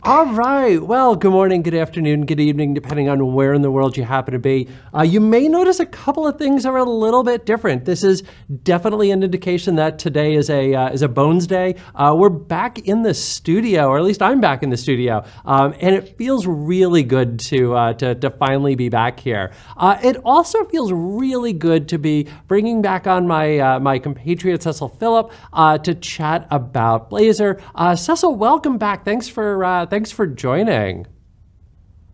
All right. Well, good morning, good afternoon, good evening, depending on where in the world you happen to be. You may notice a couple of things are a little bit different. This is definitely an indication that today is a Bones Day. We're back in the studio, or at least I'm back in the studio, and it feels really good to finally be back here. It also feels really good to be bringing back on my compatriot Cecil Phillip to chat about Blazor. Cecil, welcome back. Thanks for joining.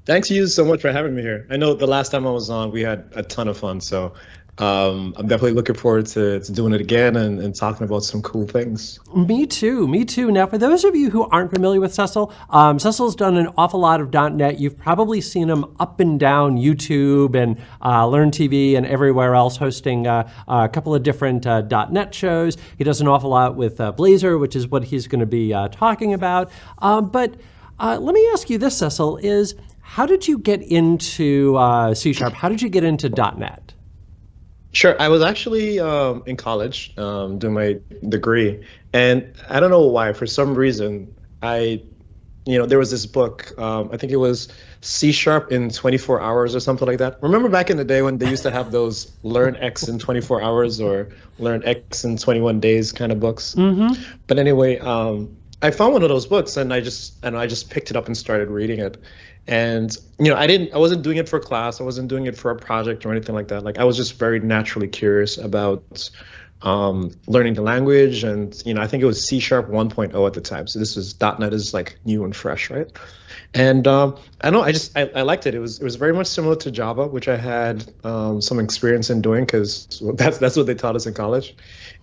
Thanks you so much for having me here. I know the last time I was on, we had a ton of fun. So I'm definitely looking forward to doing it again and talking about some cool things. Me too. Now, for those of you who aren't familiar with Cecil, Cecil's done an awful lot of .NET. You've probably seen him up and down YouTube and Learn TV and everywhere else, hosting a couple of different .NET shows. He does an awful lot with Blazor, which is what he's going to be talking about. But let me ask you this, Cecil, is how did you get into C#? How did you get into .NET? Sure. I was actually in college doing my degree, and I don't know why, for some reason, there was this book, I think it was C# in 24 hours or something like that. Remember back in the day when they used to have those Learn X in 24 hours or Learn X in 21 days kind of books? Mm-hmm. But anyway, I found one of those books and I just picked it up and started reading it. And I wasn't doing it for class, I wasn't doing it for a project or anything like that. Like I was just very naturally curious about learning the language, and I think it was C# 1.0 at the time. So this was .NET is like new and fresh, right? And I liked it. It was very much similar to Java, which I had some experience in doing because that's what they taught us in college.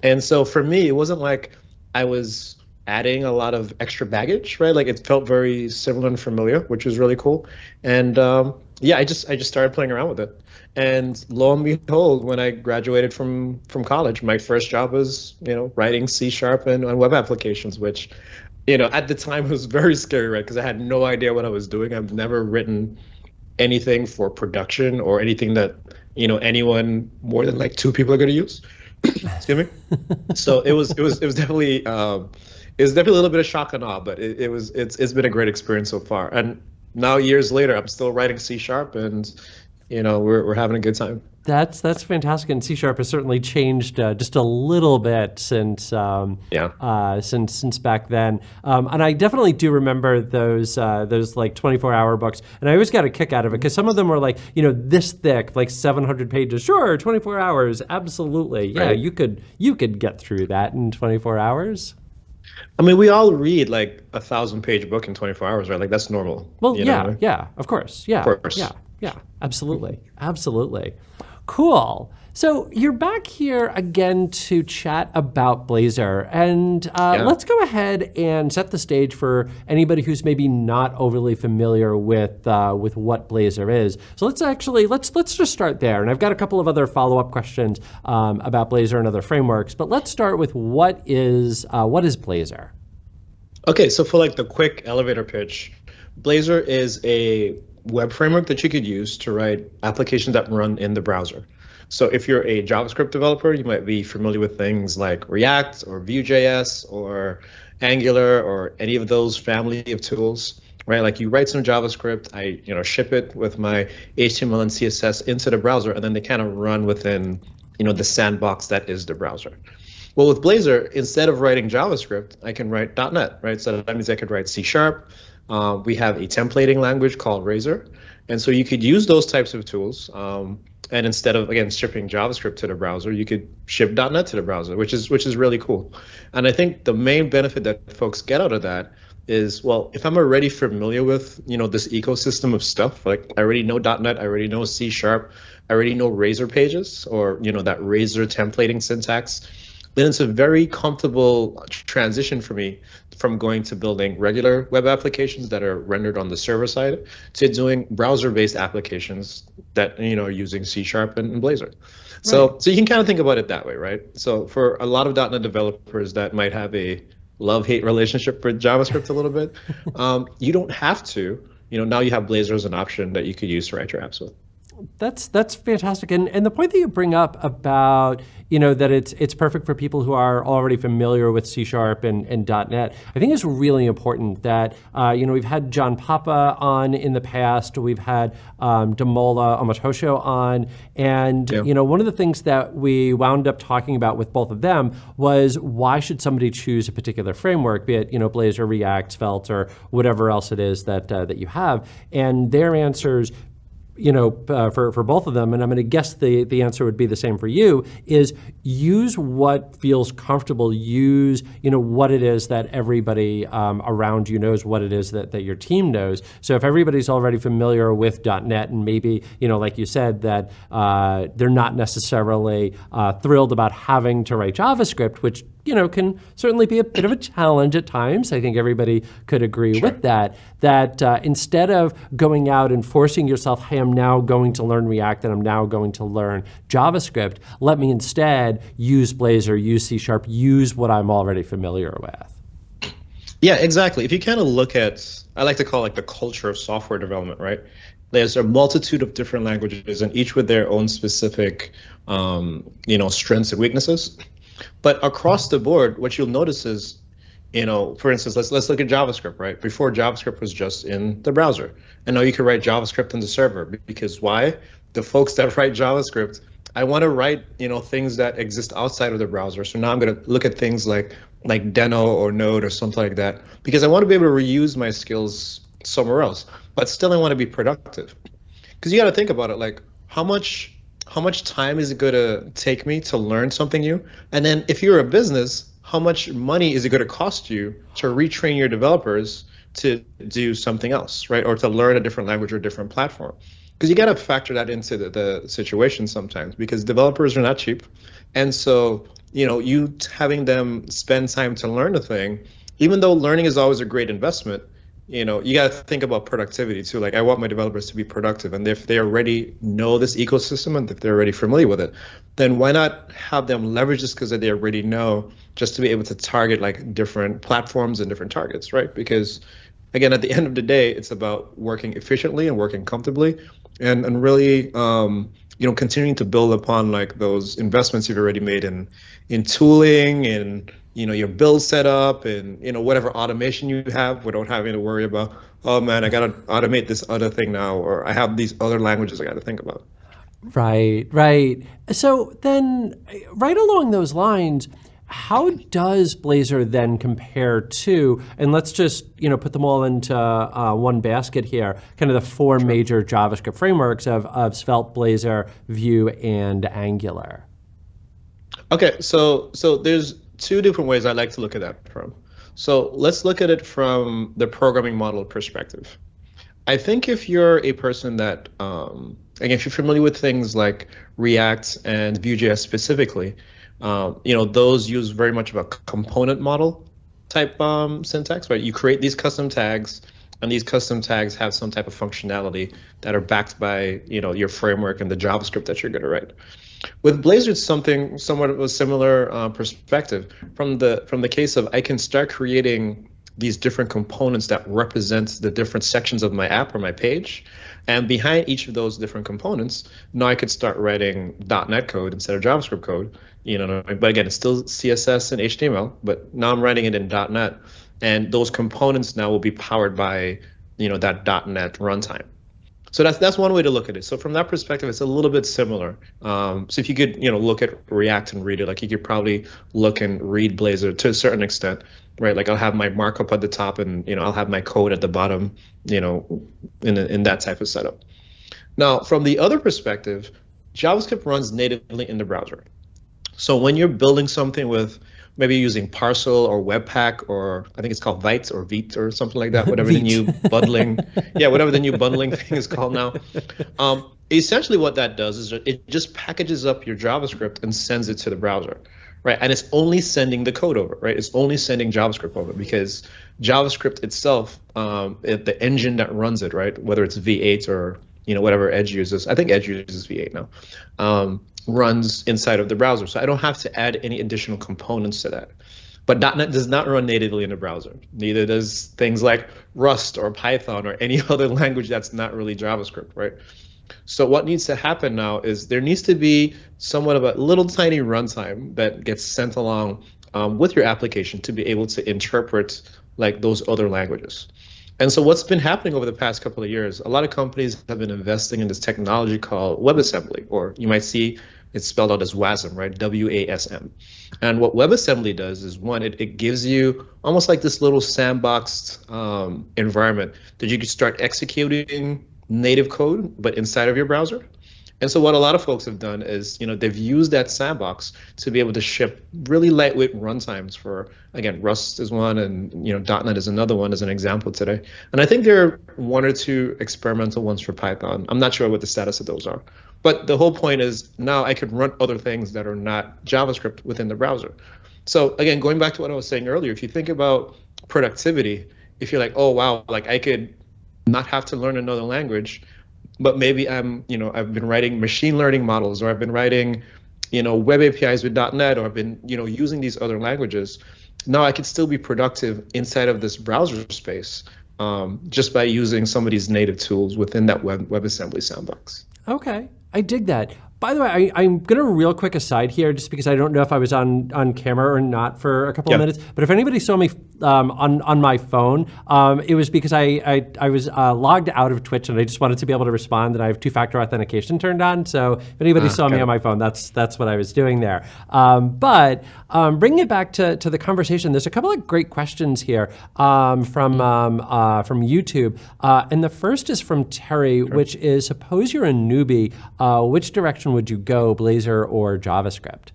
And so for me, it wasn't like I was adding a lot of extra baggage, right? Like it felt very similar and familiar, which was really cool. And I just started playing around with it. And lo and behold, when I graduated from college, my first job was, writing C# and web applications, which, at the time was very scary, right? Because I had no idea what I was doing. I've never written anything for production or anything that, anyone more than like two people are going to use. Excuse me. So it was definitely it was definitely a little bit of shock and awe, but it's been a great experience so far. And now years later, I'm still writing C# and we're having a good time. That's fantastic, and C# has certainly changed just a little bit since since back then. And I definitely do remember those like 24-hour books, and I always got a kick out of it because some of them were like this thick, like 700 pages. Sure, 24 hours, absolutely, yeah. Right. You could get through that in 24 hours. I mean, we all read like 1,000-page book in 24 hours, right? Like that's normal. Well, yeah, of course, yeah, of course. Yeah, absolutely. Cool. So you're back here again to chat about Blazor, and let's go ahead and set the stage for anybody who's maybe not overly familiar with what Blazor is. So let's just start there, and I've got a couple of other follow-up questions about Blazor and other frameworks, but let's start with what is Blazor? Okay, so for like the quick elevator pitch, Blazor is a web framework that you could use to write applications that run in the browser. So if you're a JavaScript developer, you might be familiar with things like React or Vue.js or Angular or any of those family of tools, right? Like you write some JavaScript, I ship it with my HTML and CSS into the browser, and then they kind of run within the sandbox that is the browser. Well, with Blazor, instead of writing JavaScript, I can write .NET, right? So that means I could write C#. We have a templating language called Razor. And so you could use those types of tools. And instead of, again, shipping JavaScript to the browser, you could ship .NET to the browser, which is really cool. And I think the main benefit that folks get out of that is, well, if I'm already familiar with, this ecosystem of stuff, like I already know .NET, I already know C#, I already know Razor pages or, that Razor templating syntax, then it's a very comfortable transition for me from going to building regular web applications that are rendered on the server side to doing browser-based applications that are using C# and Blazor. So you can kind of think about it that way, right? So for a lot of .NET developers that might have a love-hate relationship with JavaScript a little bit, you don't have to. Now you have Blazor as an option that you could use to write your apps with. That's fantastic, and the point that you bring up about that it's perfect for people who are already familiar with C# and .NET, I think is really important. That we've had John Papa on in the past, we've had Damola Omotosho on, and one of the things that we wound up talking about with both of them was why should somebody choose a particular framework, be it Blazor, React, Svelte, or whatever else it is that you have, and their answers, for both of them, and I'm going to guess the answer would be the same for you, is use what feels comfortable. Use, what it is that everybody around you knows, what it is that your team knows. So if everybody's already familiar with .NET, and maybe, like you said, that they're not necessarily thrilled about having to write JavaScript, which can certainly be a bit of a challenge at times. I think everybody could agree with that. That instead of going out and forcing yourself, hey, I'm now going to learn React and I'm now going to learn JavaScript, let me instead use Blazor, use C#, use what I'm already familiar with. Yeah, exactly. If you kind of look at, I like to call it like the culture of software development, right? There's a multitude of different languages, and each with their own specific, strengths and weaknesses. But across the board, what you'll notice is, for instance, let's look at JavaScript, right? Before, JavaScript was just in the browser, and now you can write JavaScript in the server. Because why? The folks that write JavaScript, I want to write things that exist outside of the browser. So now I'm going to look at things like Deno or Node or something like that, because I want to be able to reuse my skills somewhere else. But still, I want to be productive. Because you got to think about it, like how much time is it going to take me to learn something new? And then if you're a business, how much money is it going to cost you to retrain your developers to do something else, right? Or to learn a different language or a different platform? Because you got to factor that into the situation sometimes, because developers are not cheap. And so, you having them spend time to learn a thing, even though learning is always a great investment, you got to think about productivity too. Like, I want my developers to be productive, and if they already know this ecosystem and if they're already familiar with it, then why not have them leverage this because they already know, just to be able to target like different platforms and different targets, right? Because again, at the end of the day, it's about working efficiently and working comfortably, and really continuing to build upon like those investments you've already made in tooling and your build setup and whatever automation you have, without having to worry about, oh man, I gotta automate this other thing now, or I have these other languages I gotta think about. Right. So then, right along those lines, how does Blazor then compare to, and let's just put them all into one basket here, kind of the four major JavaScript frameworks of Svelte, Blazor, Vue, and Angular? Okay, so there's two different ways I like to look at that from. So let's look at it from the programming model perspective. I think if you're a person that, again, if you're familiar with things like React and Vue.js specifically, those use very much of a component model type syntax, right? You create these custom tags, and these custom tags have some type of functionality that are backed by your framework and the JavaScript that you're going to write. With Blazor, it's something somewhat of a similar perspective from the case of I can start creating these different components that represent the different sections of my app or my page. And behind each of those different components, now I could start writing .NET code instead of JavaScript code. But again, it's still CSS and HTML, but now I'm writing it in .NET. And those components now will be powered by that .NET runtime. So that's one way to look at it. So from that perspective, it's a little bit similar. So if you could look at React and read it, like you could probably look and read Blazor to a certain extent, right? Like I'll have my markup at the top, and I'll have my code at the bottom, in that type of setup. Now, from the other perspective, JavaScript runs natively in the browser. So when you're building something with maybe using Parcel or Webpack, or I think it's called Vite or Vite or something like that, whatever the new bundling, whatever the new bundling thing is called now. Essentially what that does is it just packages up your JavaScript and sends it to the browser, right? And it's only sending the code over, right? It's only sending JavaScript over, because JavaScript itself, the engine that runs it, right? Whether it's V8 or whatever Edge uses, I think Edge uses V8 now. Runs inside of the browser. So I don't have to add any additional components to that. But .NET does not run natively in the browser. Neither does things like Rust or Python or any other language that's not really JavaScript, right? So what needs to happen now is there needs to be somewhat of a little tiny runtime that gets sent along with your application to be able to interpret like those other languages. And so what's been happening over the past couple of years, a lot of companies have been investing in this technology called WebAssembly, or you might see it's spelled out as WASM, right? WASM. And what WebAssembly does is one, it gives you almost like this little sandboxed environment that you can start executing native code, but inside of your browser. And so what a lot of folks have done is, they've used that sandbox to be able to ship really lightweight runtimes for, again, Rust is one, and .NET is another one as an example today. And I think there are one or two experimental ones for Python. I'm not sure what the status of those are. But the whole point is now I could run other things that are not JavaScript within the browser. So again, going back to what I was saying earlier, if you think about productivity, if you're like, oh, wow, like I could not have to learn another language, but maybe I've been writing machine learning models, or I've been writing, web APIs with .NET, or I've been, using these other languages. Now I could still be productive inside of this browser space just by using some of these native tools within that WebAssembly sandbox. Okay, I dig that. By the way, I'm going to real quick aside here, just because I don't know if I was on camera or not for a couple of minutes. But if anybody saw me on my phone, it was because I was logged out of Twitch, and I just wanted to be able to respond. And I have two-factor authentication turned on. So if anybody saw me on my phone, that's what I was doing there. But bringing it back to the conversation, there's a couple of great questions here from YouTube, and the first is from Terry, which is: suppose you're a newbie, which direction would you go, Blazor or JavaScript?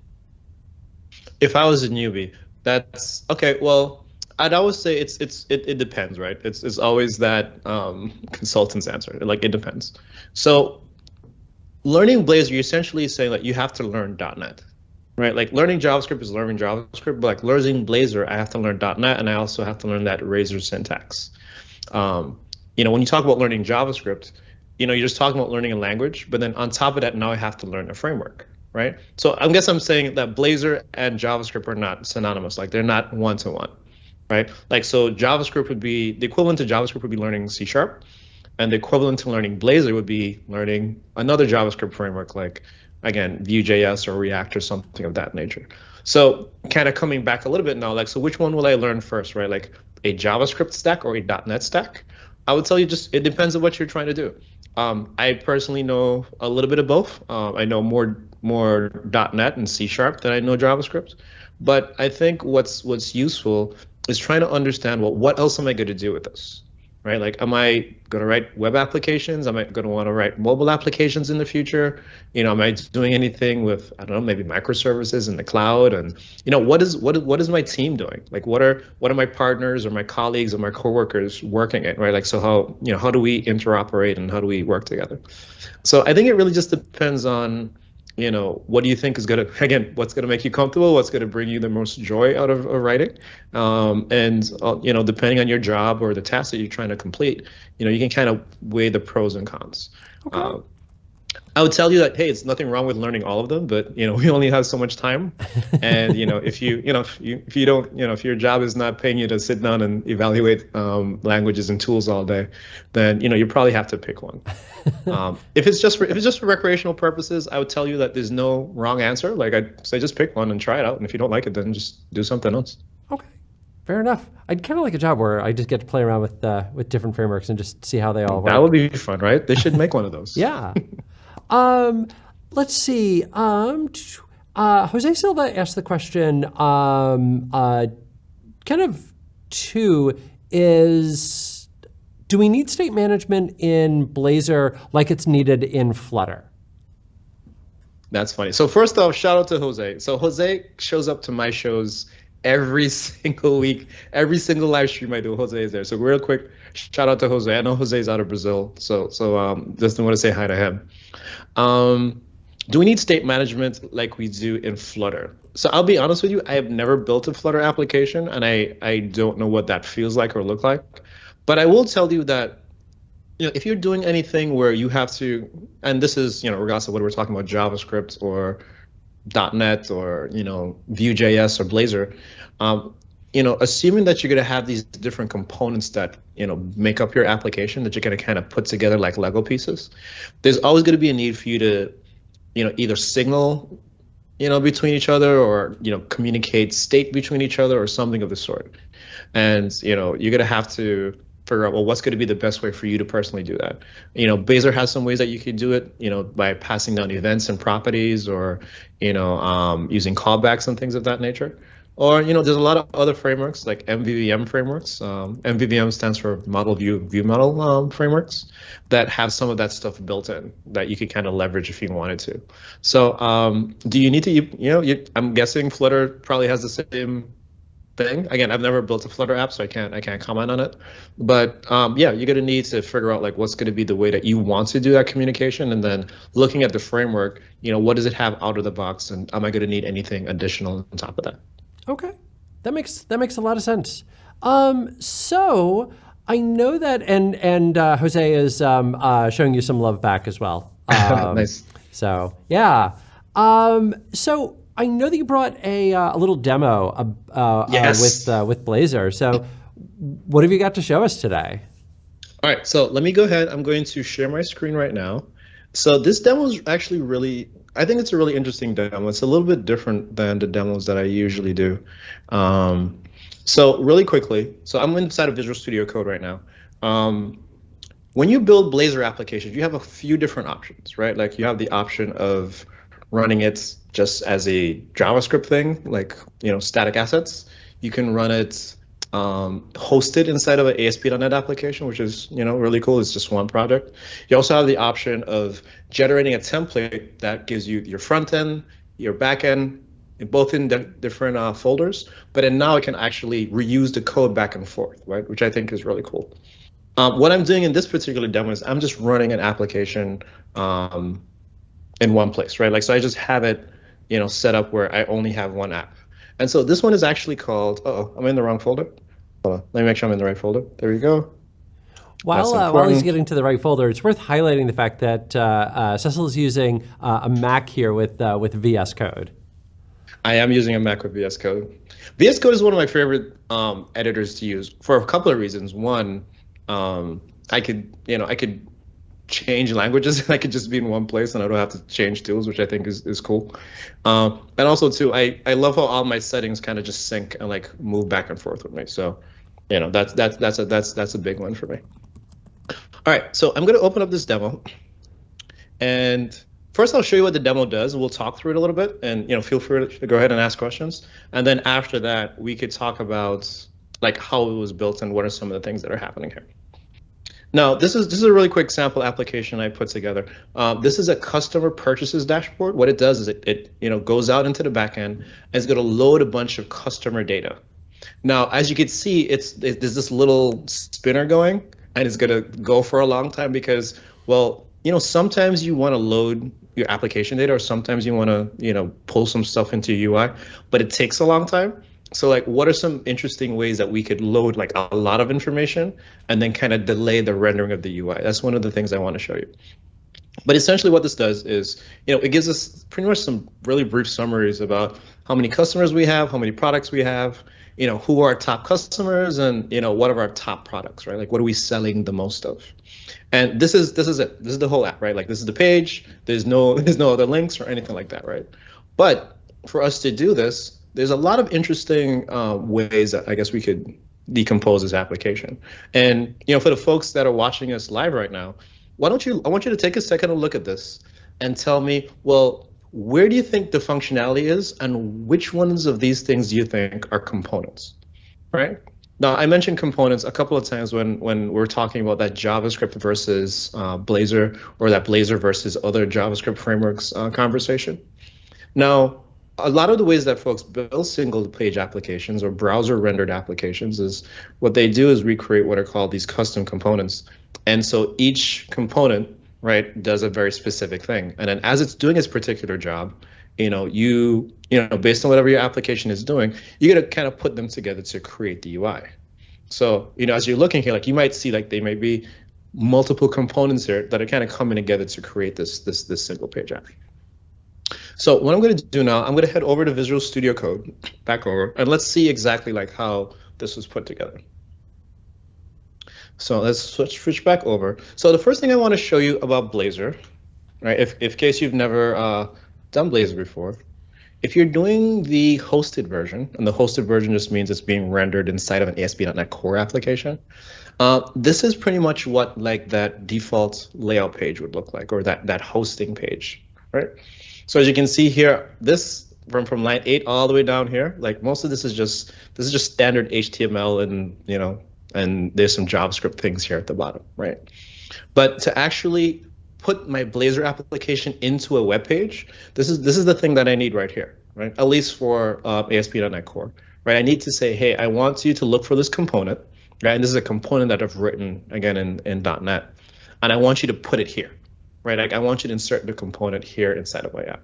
If I was a newbie, that's okay. Well, I'd always say it depends, right? It's always that consultant's answer. Like, it depends. So learning Blazor, you're essentially saying that you have to learn .NET, right? Like learning JavaScript is learning JavaScript, but like learning Blazor, I have to learn .NET, and I also have to learn that Razor syntax. When you talk about learning JavaScript, you're just talking about learning a language, but then on top of that, now I have to learn a framework, right? So I guess I'm saying that Blazor and JavaScript are not synonymous, like they're not one-to-one, right? Like, so JavaScript would be, the equivalent to JavaScript would be learning C#, and the equivalent to learning Blazor would be learning another JavaScript framework, like, again, Vue.js or React or something of that nature. So kind of coming back a little bit now, like, so which one will I learn first, right? Like a JavaScript stack or a .NET stack? I would tell you just, it depends on what you're trying to do. I personally know a little bit of both. I know more .NET and C# than I know JavaScript. But I think what's useful is trying to understand, well, what else am I going to do with this, right? Like, am I going to write web applications? Am I going to want to write mobile applications in the future? Am I doing anything with, I don't know, maybe microservices in the cloud? And what is my team doing? Like, what are my partners or my colleagues or my coworkers working at, right? Like, so how do we interoperate and how do we work together? So I think it really just depends on, what do you think is going to, again, what's going to make you comfortable, what's going to bring you the most joy out of writing, and depending on your job or the task that you're trying to complete, you can kind of weigh the pros and cons. Okay. I would tell you that, hey, it's nothing wrong with learning all of them, but we only have so much time, and if your job is not paying you to sit down and evaluate languages and tools all day, then you probably have to pick one. If it's just for recreational purposes, I would tell you that there's no wrong answer. Like, I'd say just pick one and try it out, and if you don't like it, then just do something else. Okay, fair enough. I'd kind of like a job where I just get to play around with different frameworks and just see how they all work. That would be fun, right? They should make one of those. Yeah. Let's see. Jose Silva asked the question, kind of two, is, do we need state management in Blazor like it's needed in Flutter? That's funny. So first off, shout out to Jose. So Jose shows up to my shows every single week. Every single live stream I do, Jose is there. So real quick, shout out to Jose. I know Jose's out of Brazil, so just want to say hi to him. Do we need state management like we do in Flutter? So I'll be honest with you, I have never built a Flutter application, and I don't know what that feels like or look like. But I will tell you that if you're doing anything where you have to, and this is regardless of whether we're talking about JavaScript or .NET or Vue.js or Blazor, assuming that you're going to have these different components that, make up your application that you're going to kind of put together like Lego pieces, there's always going to be a need for you to, either signal, between each other or, communicate state between each other or something of the sort. And, you're going to have to figure out, well, what's going to be the best way for you to personally do that. Blazor has some ways that you can do it, by passing down events and properties or, using callbacks and things of that nature. Or, there's a lot of other frameworks like MVVM frameworks. MVVM stands for Model View Model frameworks that have some of that stuff built in that you could kind of leverage if you wanted to. So do you need to, I'm guessing Flutter probably has the same thing. Again, I've never built a Flutter app, so I can't comment on it. But yeah, you're gonna need to figure out like what's gonna be the way that you want to do that communication, and then looking at the framework, what does it have out of the box, and am I gonna need anything additional on top of that? Okay, that makes a lot of sense. So I know that, and Jose is showing you some love back as well. Nice. So yeah. So I know that you brought a little demo Yes. with Blazor. So what have you got to show us today? All right, so let me go ahead. I'm going to share my screen right now. So this demo is actually I think it's a really interesting demo. It's a little bit different than the demos that I usually do. So really quickly, so I'm inside of Visual Studio Code right now. When you build Blazor applications, you have a few different options, right? Like you have the option of running it just as a JavaScript thing, like static assets. You can run it hosted inside of an ASP.NET application, which is really cool. It's just one project. You also have the option of generating a template that gives you your front end, your back end, both in different folders. But then now it can actually reuse the code back and forth, right? Which I think is really cool. What I'm doing in this particular demo is I'm just running an application in one place, right? Like so, I just have it, set up where I only have one app. And so this one is actually called, I'm in the wrong folder. Hold on, let me make sure I'm in the right folder. There you go. While he's getting to the right folder, it's worth highlighting the fact that Cecil is using a Mac here with VS Code. I am using a Mac with VS Code. VS Code is one of my favorite editors to use for a couple of reasons. One, I could change languages and I could just be in one place and I don't have to change tools, which I think is cool. And also too, I love how all my settings kind of just sync and like move back and forth with me. So, that's a big one for me. All right, so I'm going to open up this demo, and first I'll show you what the demo does, and we'll talk through it a little bit, and feel free to go ahead and ask questions. And then after that, we could talk about like how it was built and what are some of the things that are happening here. Now, this is a really quick sample application I put together. This is a customer purchases dashboard. What it does is it goes out into the back end and it's going to load a bunch of customer data. Now, as you can see, there's this little spinner going, and it's going to go for a long time because, well, sometimes you want to load your application data, or sometimes you want to pull some stuff into your UI, but it takes a long time. So like, what are some interesting ways that we could load like a lot of information and then kind of delay the rendering of the UI? That's one of the things I want to show you. But essentially what this does is, it gives us pretty much some really brief summaries about how many customers we have, how many products we have, who are our top customers, and what are our top products, right? Like what are we selling the most of? And this is it. This is the whole app, right? Like this is the page. There's no other links or anything like that, right? But for us to do this, there's a lot of interesting ways that I guess we could decompose this application. And for the folks that are watching us live right now, I want you to take a second to look at this and tell me, well, where do you think the functionality is, and which ones of these things do you think are components, right? Now, I mentioned components a couple of times when we're talking about that JavaScript versus Blazor, or that Blazor versus other JavaScript frameworks conversation. Now, a lot of the ways that folks build single page applications or browser rendered applications is what they do is recreate what are called these custom components. And so each component, right, does a very specific thing. And then as it's doing its particular job, based on whatever your application is doing, you're going to kind of put them together to create the UI. So, as you're looking here, like you might see like they may be multiple components here that are kind of coming together to create this single page app. So what I'm going to do now, I'm going to head over to Visual Studio Code, back over, and let's see exactly like how this was put together. So let's switch back over. So the first thing I want to show you about Blazor, right? If in case you've never done Blazor before, if you're doing the hosted version, and the hosted version just means it's being rendered inside of an ASP.NET Core application, this is pretty much what like that default layout page would look like, or that hosting page, right? So as you can see here, this from line 8 all the way down here, like most of this is just standard HTML, and and there's some JavaScript things here at the bottom, right? But to actually put my Blazor application into a web page, this is the thing that I need right here, right? At least for ASP.NET Core, right? I need to say, hey, I want you to look for this component, right? And this is a component that I've written again in .NET, and I want you to put it here, right? Like I want you to insert the component here inside of my app.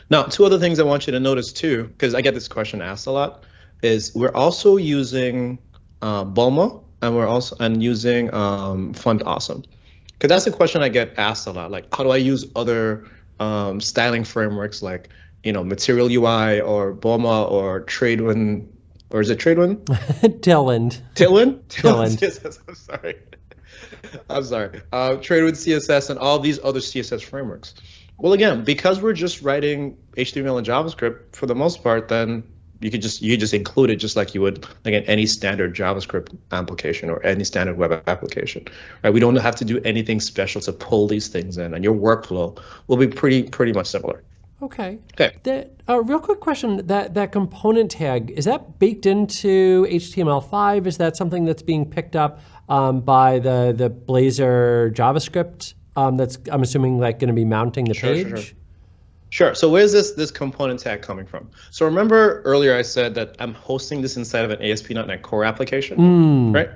Now, two other things I want you to notice too, because I get this question asked a lot, is we're also using Bulma, and we're also using Font Awesome. Because that's a question I get asked a lot. Like, how do I use other styling frameworks like, Material UI or Bulma or Tailwind, or is it Tailwind? Tailwind. Tailwind? Tailwind. CSS, I'm sorry. Tailwind CSS and all these other CSS frameworks. Well, again, because we're just writing HTML and JavaScript for the most part, then you could just include it just like you would like in any standard JavaScript application or any standard web application, right? We don't have to do anything special to pull these things in, and your workflow will be pretty much similar. Okay. Okay. Real quick question: that component tag, is that baked into HTML5? Is that something that's being picked up by the Blazor JavaScript? That's, I'm assuming, like going to be mounting the page. Sure. So where's this component tag coming from? So remember earlier I said that I'm hosting this inside of an ASP.NET Core application, right?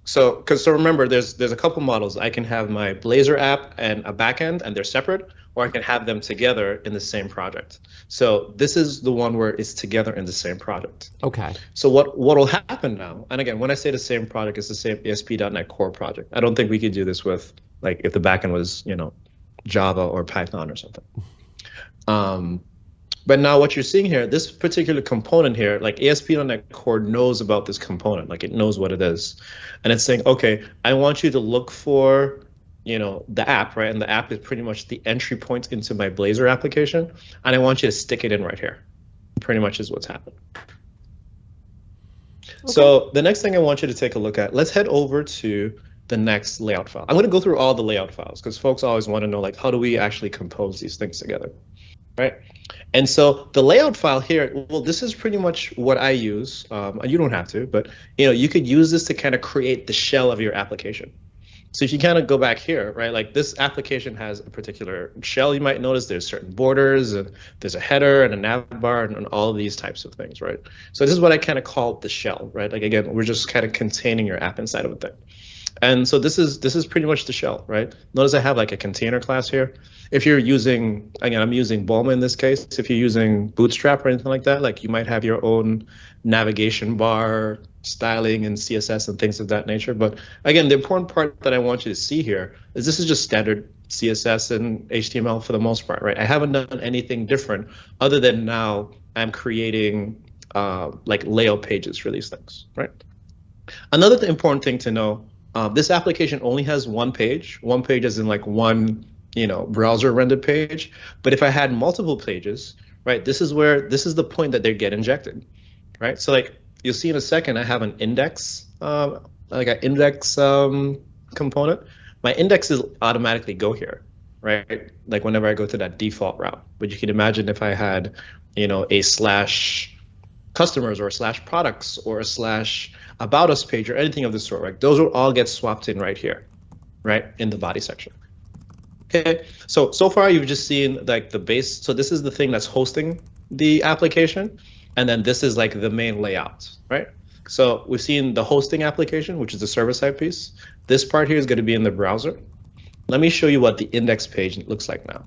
So remember, there's a couple models. I can have my Blazor app and a backend, and they're separate, or I can have them together in the same project. So this is the one where it's together in the same project. Okay. So what will happen now? And again, when I say the same project, it's the same ASP.NET Core project. I don't think we could do this with like if the backend was Java or Python or something. But now what you're seeing here, this particular component here, like ASP.NET Core knows about this component, like it knows what it is. And it's saying, okay, I want you to look for, the app, right? And the app is pretty much the entry point into my Blazor application. And I want you to stick it in right here. Pretty much is what's happened. Okay. So the next thing I want you to take a look at, let's head over to the next layout file. I'm going to go through all the layout files because folks always want to know, like, how do we actually compose these things together? Right. And so the layout file here, well, this is pretty much what I use. You don't have to, but you could use this to kind of create the shell of your application. So if you kind of go back here, right, like this application has a particular shell. You might notice there's certain borders, and there's a header and a nav bar and all of these types of things, right? So this is what I kind of call the shell, right? Like again, we're just kind of containing your app inside of a thing. And so this is pretty much the shell, right? Notice I have like a container class here. If you're using, again, I'm using Bulma in this case. If you're using Bootstrap or anything like that, like you might have your own navigation bar, styling, and CSS and things of that nature. But again, the important part that I want you to see here is this is just standard CSS and HTML for the most part, right? I haven't done anything different other than now I'm creating like layout pages for these things, right? Another important thing to know, this application only has one page. One page is in like one, browser rendered page. But if I had multiple pages, right, this is the point that they get injected, right? So like you'll see in a second, I have an index, like an index component. My indexes automatically go here, right? Like whenever I go to that default route. But you can imagine if I had, a slash customers or a slash products or a slash about us page or anything of the sort, right? Those will all get swapped in right here, right, in the body section. Okay, so far you've just seen like the base. So this is the thing that's hosting the application, and then this is like the main layout, right? So we've seen the hosting application, which is the server-side piece. This part here is going to be in the browser. Let me show you what the index page looks like now.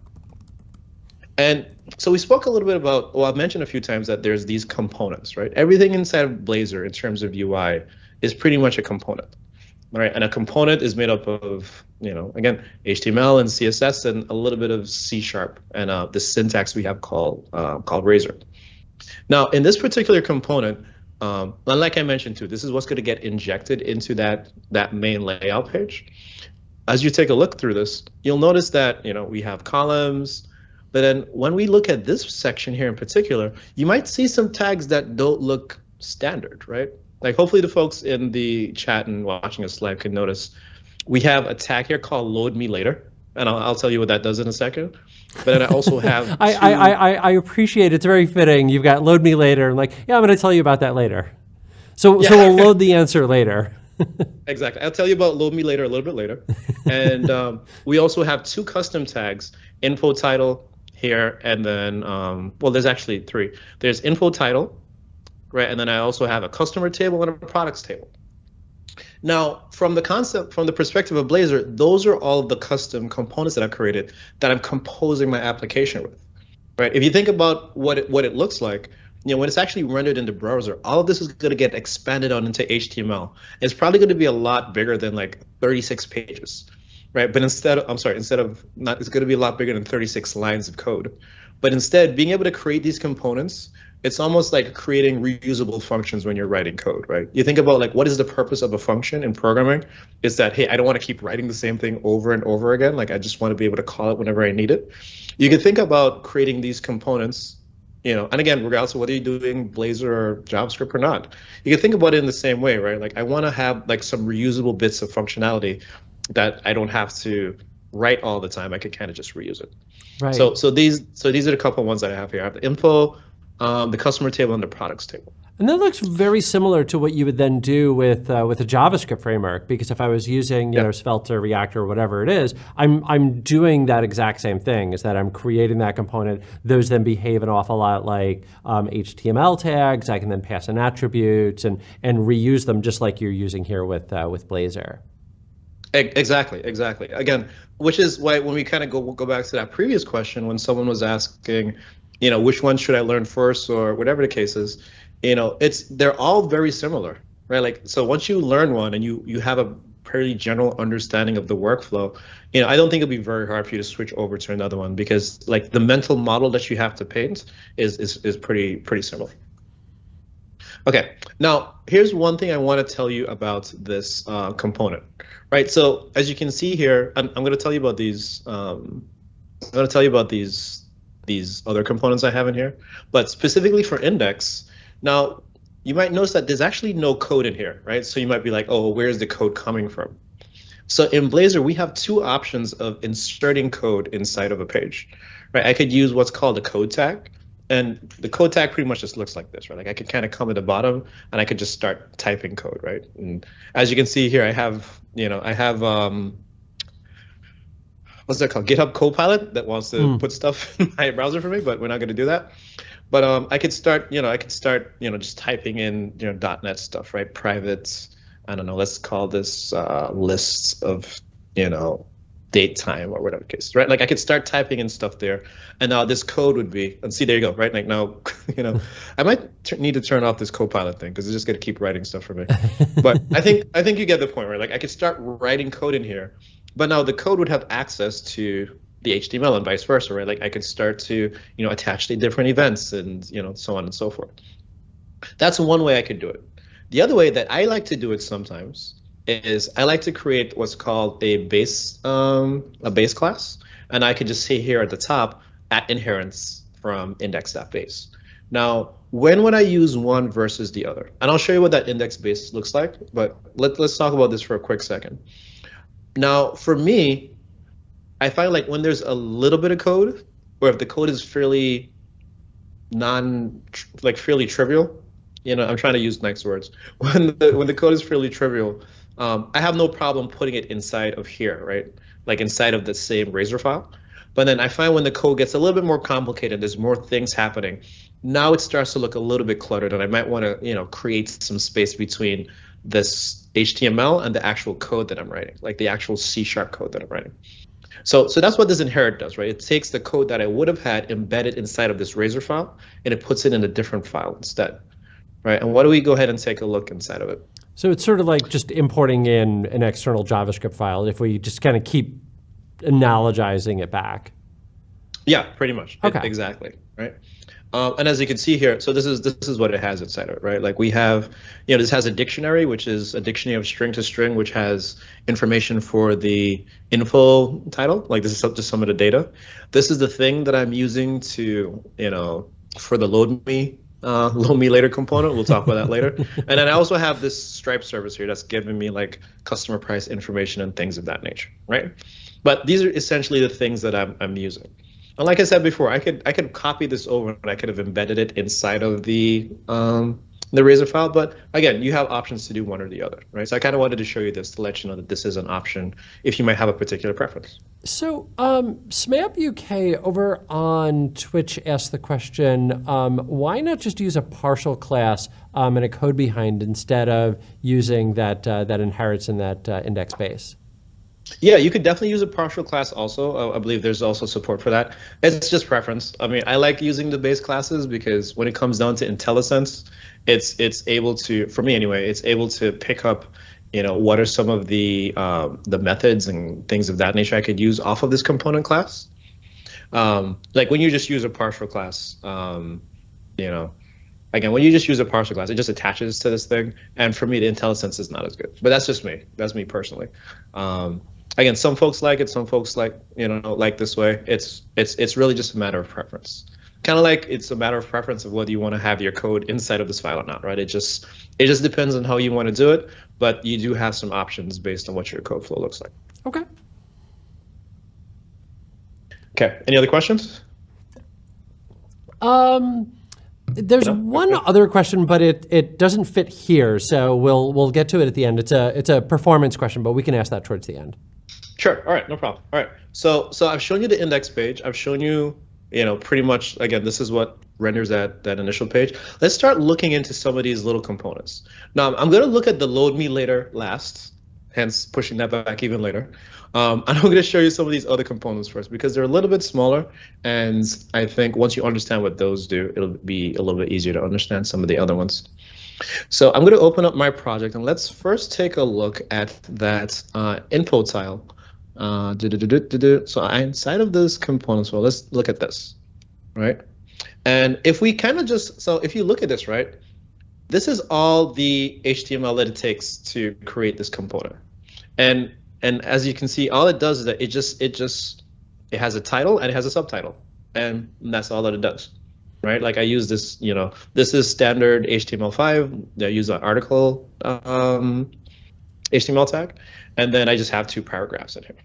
And so we spoke a little bit about, well, I've mentioned a few times that there's these components, right? Everything inside of Blazor in terms of UI is pretty much a component, right? And a component is made up of, again, HTML and CSS and a little bit of C# and the syntax we have called Razor. Now, in this particular component, and like I mentioned too, this is what's going to get injected into that main layout page. As you take a look through this, you'll notice that we have columns, but then when we look at this section here in particular, you might see some tags that don't look standard, right? Like hopefully the folks in the chat and watching us live can notice we have a tag here called load me later, and I'll tell you what that does in a second. But then I also have I appreciate it's very fitting. You've got load me later, and like, yeah, I'm going to tell you about that later. So we'll load the answer later. Exactly. I'll tell you about load me later a little bit later. And we also have 2 custom tags, info title here, and then, well, there's actually 3. There's info title, right? And then I also have a customer table and a products table. Now, from the perspective of Blazor, those are all of the custom components that I've created that I'm composing my application with, right? If you think about what it looks like, when it's actually rendered in the browser, all of this is going to get expanded on into HTML. It's probably going to be a lot bigger than like 36 pages, right? But it's going to be a lot bigger than 36 lines of code. But instead, being able to create these components, it's almost like creating reusable functions when you're writing code, right? You think about like, what is the purpose of a function in programming? Is that, hey, I don't want to keep writing the same thing over and over again. Like, I just want to be able to call it whenever I need it. You can think about creating these components, and again, regardless of whether you're doing Blazor or JavaScript or not, you can think about it in the same way, right? Like, I want to have like some reusable bits of functionality that I don't have to write all the time. I can kind of just reuse it. Right. So these are the couple ones that I have here. I have the info, the customer table, and the products table. And that looks very similar to what you would then do with a JavaScript framework, because if I was using Svelte or React or whatever it is, I'm doing that exact same thing, is that I'm creating that component. Those then behave an awful lot like HTML tags. I can then pass in attributes and reuse them just like you're using here with Blazor. Exactly. Again, which is why when we kind of go back to that previous question, when someone was asking, which one should I learn first or whatever the case is, they're all very similar, right? Like, so once you learn one and you have a pretty general understanding of the workflow, I don't think it'll be very hard for you to switch over to another one, because like the mental model that you have to paint is pretty similar. Okay, now here's one thing I want to tell you about this component, right? So as you can see here, I'm going to tell you about these. I'm going to tell you about these other components I have in here, but specifically for index. Now, you might notice that there's actually no code in here, right? So you might be like, oh, where's the code coming from? So in Blazor, we have 2 options of inserting code inside of a page, right? I could use what's called a code tag, and the code tag pretty much just looks like this, right? Like I could kind of come at the bottom and I could just start typing code, right? And as you can see here, I have what's that called? GitHub Copilot that wants to put stuff in my browser for me, but we're not going to do that. But I could start just typing in, .NET stuff, right? Private, I don't know, let's call this lists of, date time or whatever case, right? Like I could start typing in stuff there, and now this code would be, and see, there you go, right? Like now, I might need to turn off this Copilot thing because it's just going to keep writing stuff for me. But I think you get the point, right? Like I could start writing code in here, but now the code would have access to the HTML and vice versa, right? Like I could start to, attach the different events and, so on and so forth. That's one way I could do it. The other way that I like to do it sometimes is I like to create what's called a base class, and I could just say here at the top @inherents from index.base. Now, when would I use one versus the other? And I'll show you what that index base looks like, but let's talk about this for a quick second. Now, for me, I find like when there's a little bit of code, or if the code is fairly trivial, I'm trying to use nice words. When the code is fairly trivial, I have no problem putting it inside of here, right? Like inside of the same Razor file. But then I find when the code gets a little bit more complicated, there's more things happening. Now it starts to look a little bit cluttered, and I might want to, create some space between this HTML and the actual code that I'm writing, like the actual C# code that I'm writing. So that's what this inherit does, right? It takes the code that I would have had embedded inside of this Razor file, and it puts it in a different file instead, right? And why don't we go ahead and take a look inside of it? So it's sort of like just importing in an external JavaScript file if we just kind of keep analogizing it back. Yeah, pretty much. Okay. Exactly, right? And as you can see here, so this is what it has inside of it, right? Like we have, this has a dictionary, which is a dictionary of string to string, which has information for the info title. Like this is just some of the data. This is the thing that I'm using to, for the load me later component. We'll talk about that later. And then I also have this Stripe service here that's giving me like customer price information and things of that nature, right? But these are essentially the things that I'm using. And like I said before, I could copy this over and I could have embedded it inside of the Razor file. But again, you have options to do one or the other, right? So I kind of wanted to show you this to let you know that this is an option if you might have a particular preference. So SMAP UK over on Twitch asked the question, why not just use a partial class and a code behind instead of using that inherits in that index base? Yeah, you could definitely use a partial class also. I believe there's also support for that. It's just preference. I mean, I like using the base classes because when it comes down to IntelliSense, it's able to, for me anyway, it's able to pick up, what are some of the methods and things of that nature I could use off of this component class. Like when you just use a partial class, again, when you just use a partial class, it just attaches to this thing. And for me, the IntelliSense is not as good. But that's just me. That's me personally. Again, some folks like it. Some folks like this way. It's really just a matter of preference. Kind of like it's a matter of preference of whether you want to have your code inside of this file or not, right? It just depends on how you want to do it. But you do have some options based on what your code flow looks like. Okay. Okay. Any other questions? There's one other question, but it doesn't fit here, so we'll get to it at the end. It's a performance question, but we can ask that towards the end. Sure. All right. No problem. All right. So I've shown you the index page. I've shown you, pretty much, again, this is what renders that initial page. Let's start looking into some of these little components. Now, I'm going to look at the load me later last, hence pushing that back even later. And I'm going to show you some of these other components first because they're a little bit smaller. And I think once you understand what those do, it'll be a little bit easier to understand some of the other ones. So I'm going to open up my project and let's first take a look at that info tile. So inside of this components, well, let's look at this, right? And if we kind of if you look at this, right, this is all the HTML that it takes to create this component. And as you can see, all it does is that it has a title and it has a subtitle, and that's all that it does, right? Like I use this, this is standard HTML5. I use an article HTML tag, and then I just have 2 paragraphs in here.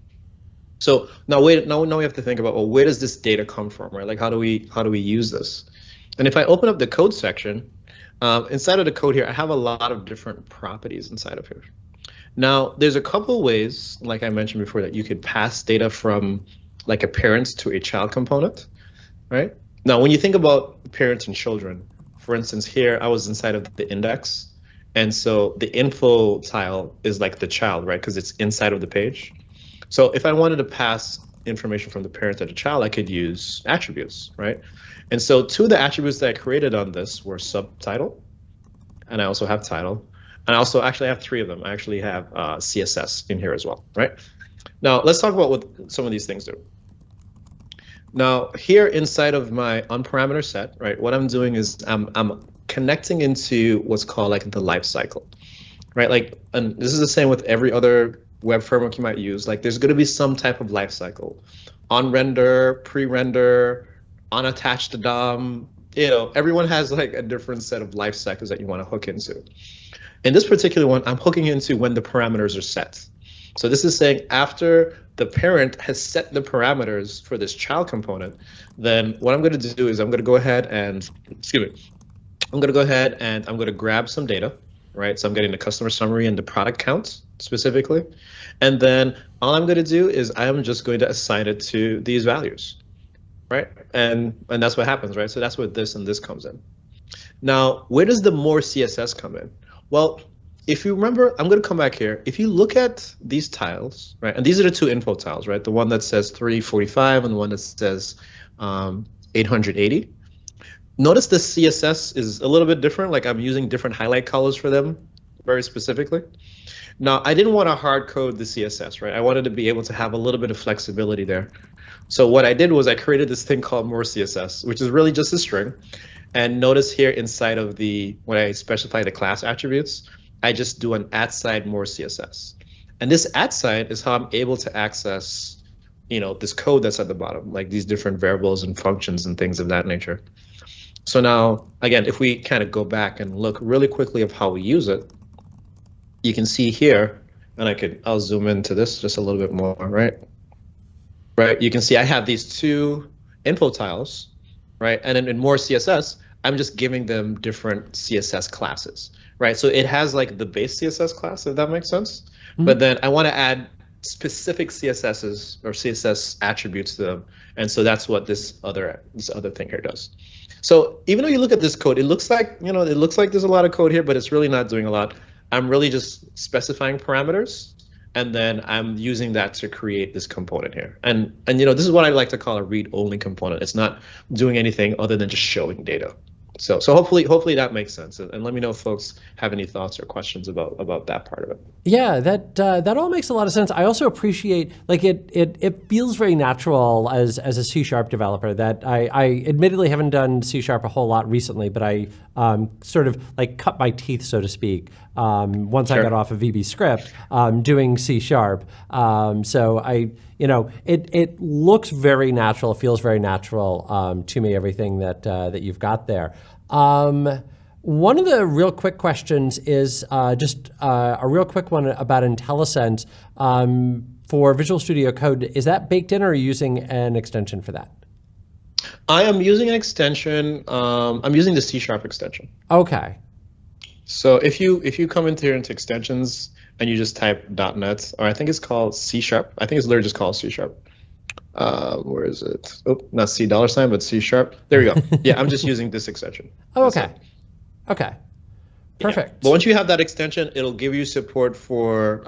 So now we have to think about, well, where does this data come from, right? Like how do we use this? And if I open up the code section, inside of the code here, I have a lot of different properties inside of here. Now, there's a couple ways, like I mentioned before, that you could pass data from like a parent to a child component, right? Now, when you think about parents and children, for instance, here I was inside of the index. And so the info tile is like the child, right? Because it's inside of the page. So if I wanted to pass information from the parent to the child, I could use attributes, right? And so 2 of the attributes that I created on this were subtitle, and I also have title. And I also actually have 3 of them. I actually have CSS in here as well, right? Now, let's talk about what some of these things do. Now, here inside of my unparameter set, right, what I'm doing is I'm connecting into what's called like the life cycle, right? Like, and this is the same with every other web framework you might use. Like, there's going to be some type of life cycle. On render, pre-render, unattached to DOM, everyone has like a different set of life cycles that you want to hook into. In this particular one, I'm hooking into when the parameters are set. So this is saying after the parent has set the parameters for this child component, then what I'm going to do is I'm going to go ahead and, I'm going to grab some data, right? So I'm getting the customer summary and the product count specifically. And then all I'm going to do is I'm just going to assign it to these values, right? And that's what happens, right? So that's where this and this comes in. Now, where does the more CSS come in? Well, if you remember, I'm going to come back here. If you look at these tiles, right, and these are the 2 info tiles, right? The one that says 345 and the one that says 880. Notice the CSS is a little bit different. Like I'm using different highlight colors for them. very specifically. Now, I didn't want to hard code the CSS, right? I wanted to be able to have a little bit of flexibility there. So what I did was I created this thing called more CSS, which is really just a string. And notice here inside of when I specify the class attributes, I just do an @ more CSS. And this @ is how I'm able to access, this code that's at the bottom, like these different variables and functions and things of that nature. So now, again, if we kind of go back and look really quickly of how we use it, you can see here, and I'll zoom into this just a little bit more, right? Right, you can see I have these two info tiles, right? And then in more CSS, I'm just giving them different CSS classes, right? So it has like the base CSS class, if that makes sense. Mm-hmm. But then I want to add specific CSSs or CSS attributes to them. And so that's what this other thing here does. So even though you look at this code, it looks like, there's a lot of code here, but it's really not doing a lot. I'm really just specifying parameters, and then I'm using that to create this component here. And this is what I like to call a read-only component. It's not doing anything other than just showing data. So hopefully that makes sense. And let me know if folks have any thoughts or questions about that part of it. Yeah, that all makes a lot of sense. I also appreciate, like, it feels very natural as a C# developer that I admittedly haven't done C# a whole lot recently, but I sort of like cut my teeth, so to speak, once I got off of VB script doing C#. So it looks very natural, it feels very natural to me, everything that you've got there. One of the real quick questions is just a real quick one about IntelliSense for Visual Studio Code. Is that baked in, or are you using an extension for that? I am using an extension. I'm using the CSharp extension. Okay. So if you come into extensions and you just type .NET, or I think it's called C#. I think it's literally just called C#. Where is it? Oh, not $, but C#. There we go. Yeah, I'm just using this extension. Oh, okay. Okay. Perfect. Yeah. But once you have that extension, it'll give you support for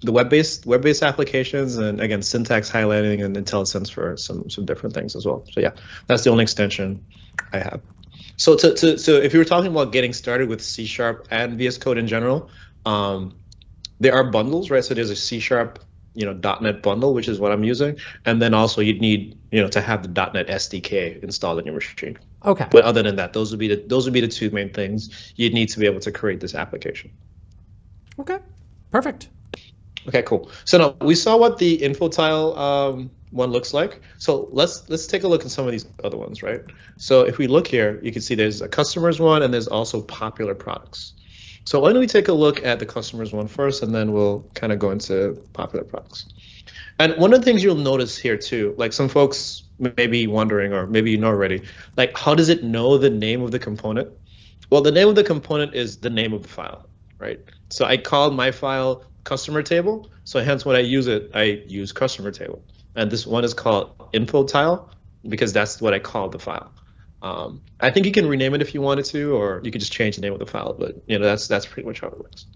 the web-based applications, and again, syntax highlighting and IntelliSense for some different things as well. So yeah, that's the only extension I have. So so if you were talking about getting started with C# and VS Code in general, there are bundles, right? So there's a C# .NET bundle, which is what I'm using, and then also you'd need to have the .NET SDK installed on your machine. Okay. But other than that, those would be the two main things you'd need to be able to create this application. Okay. Perfect. Okay, cool. So now we saw what the info tile one looks like. So let's take a look at some of these other ones, right? So if we look here, you can see there's a customers one, and there's also popular products. So why don't we take a look at the customers one first, and then we'll kind of go into popular products. And one of the things you'll notice here too, like some folks may be wondering, or maybe you know already, like how does it know the name of the component? Well, the name of the component is the name of the file, right? So I called my file customer table, so hence when I use it, I use customer table. And this one is called info tile because that's what I called the file. I think you can rename it if you wanted to, or you could just change the name of the file, but that's pretty much how it works.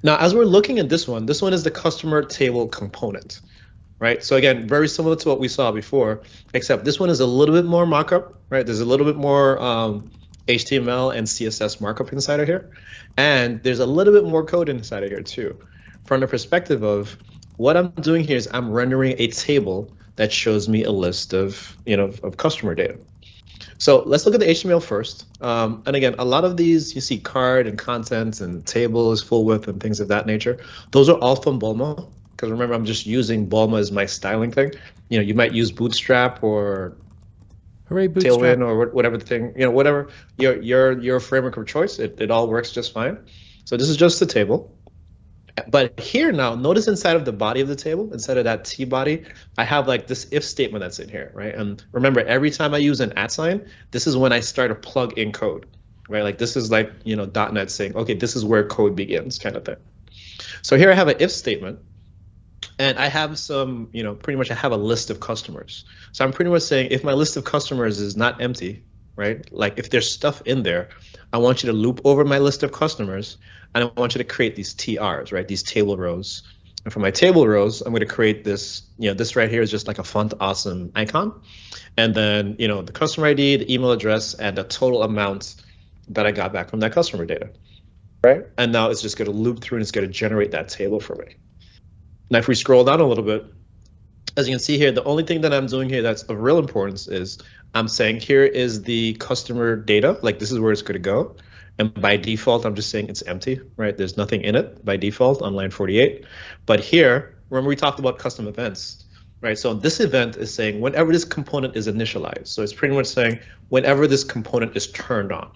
Now, as we're looking at this one is the customer table component, right? So again, very similar to what we saw before, except this one is a little bit more markup, right? There's a little bit more HTML and CSS markup inside of here, and there's a little bit more code inside of here too. From the perspective of what I'm doing here is I'm rendering a table that shows me a list of customer data. So let's look at the HTML first. And again, a lot of these you see card and content and tables, full width and things of that nature. Those are all from Bulma, because remember I'm just using Bulma as my styling thing. You might use Bootstrap or Hooray, Bootstrap. Tailwind or whatever the thing, whatever your framework of choice. It all works just fine. So this is just the table. But here now, notice inside of the body of the table, instead of that T body, I have like this if statement that's in here, right? And remember, every time I use an @, this is when I start to plug in code, right? Like this is like, .NET saying, okay, this is where code begins kind of thing. So here I have an if statement, and I have some, pretty much I have a list of customers. So I'm pretty much saying if my list of customers is not empty, right? Like if there's stuff in there, I want you to loop over my list of customers, and I want you to create these TRs, right? These table rows. And for my table rows, I'm going to create this, this right here is just like a font awesome icon. And then, the customer ID, the email address, and the total amount that I got back from that customer data, right? And now it's just going to loop through and it's going to generate that table for me. Now, if we scroll down a little bit, as you can see here, the only thing that I'm doing here that's of real importance is I'm saying here is the customer data, like this is where it's going to go. And by default, I'm just saying it's empty, right? There's nothing in it by default on line 48. But here, remember we talked about custom events, right? So this event is saying whenever this component is initialized. So it's pretty much saying whenever this component is turned on,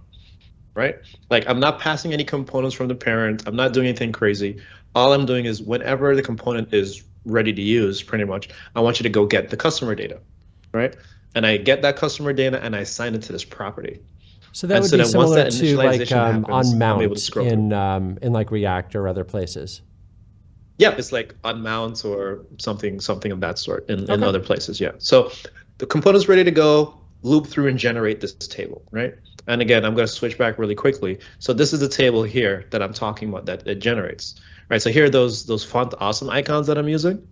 right? Like I'm not passing any components from the parent. I'm not doing anything crazy. All I'm doing is whenever the component is ready to use, pretty much, I want you to go get the customer data, right? And I get that customer data and I assign it to this property. So that would be similar to like on mount in like React or other places. Yeah, it's like on mount or something of that sort in other places. Yeah. So the component's ready to go, loop through and generate this table, right? And again, I'm going to switch back really quickly. So this is the table here that I'm talking about that it generates, right? So here are those font awesome icons that I'm using.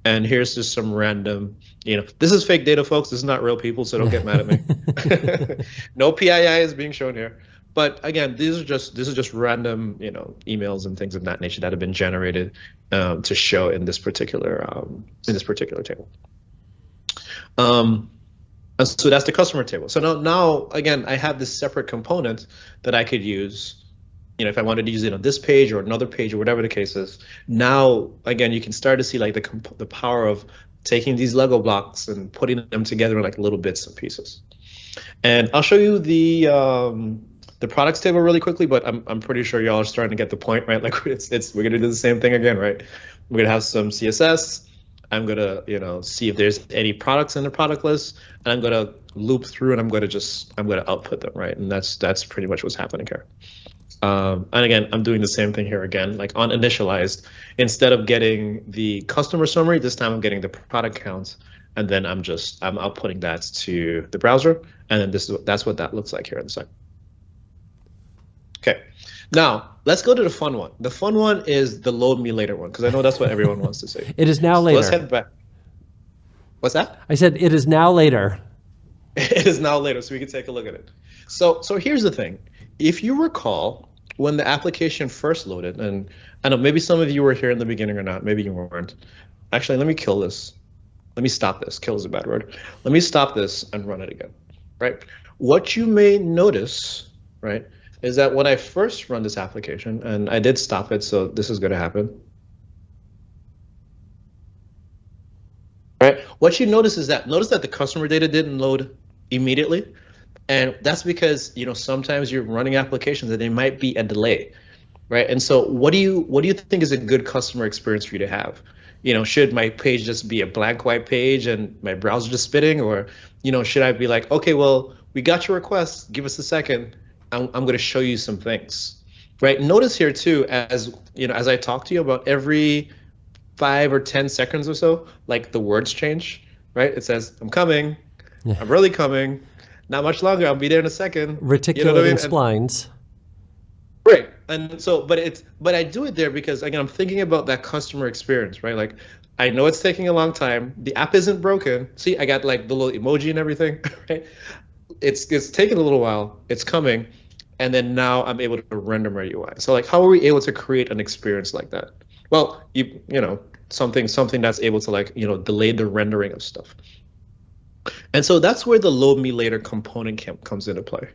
And here's just some random, this is fake data, folks. This is not real people, so don't get mad at me. No PII is being shown here. But again, this is just random, emails and things of that nature that have been generated to show in this particular table. And so that's the customer table. So now again, I have this separate component that I could use. If I wanted to use it on this page or another page or whatever the case is. Now, again, you can start to see like the power of taking these Lego blocks and putting them together in like little bits and pieces. And I'll show you the products table really quickly, but I'm pretty sure y'all are starting to get the point, right? Like we're gonna do the same thing again, right? We're gonna have some CSS. I'm gonna see if there's any products in the product list, and I'm gonna loop through and I'm gonna output them, right? And that's pretty much what's happening here. And again, I'm doing the same thing here again, like on initialized, instead of getting the customer summary, this time I'm getting the product count, and then I'm outputting that to the browser, and then that's what that looks like here in a second. Okay, now let's go to the fun one. The fun one is the load me later one, because I know that's what everyone wants to see. It is now later. Let's head back. What's that? I said it is now later. It is now later, so we can take a look at it. So here's the thing. If you recall, when the application first loaded, and I know maybe some of you were here in the beginning or not, maybe you weren't. Actually, let me kill this. Let me stop this. Kill is a bad word. Let me stop this and run it again, right? What you may notice, right, is that when I first run this application, and I did stop it, so this is going to happen. Right? What you notice is that the customer data didn't load immediately. And that's because sometimes you're running applications and there might be a delay, right? And so what do you think is a good customer experience for you to have? Should my page just be a blank white page and my browser just spitting, or should I be like, okay, well, we got your request, give us a second, I'm going to show you some things, right? Notice here too, as I talk to you about every 5 or 10 seconds or so, like the words change, right? It says, I'm coming, I'm really coming. Not much longer. I'll be there in a second. Reticulating splines. Right. And so, but I do it there because again, I'm thinking about that customer experience, right? Like, I know it's taking a long time. The app isn't broken. See, I got like the little emoji and everything, right? It's taking a little while. It's coming, and then now I'm able to render my UI. So like, how are we able to create an experience like that? Well, something that's able to like delay the rendering of stuff. And so that's where the load me later component comes into play.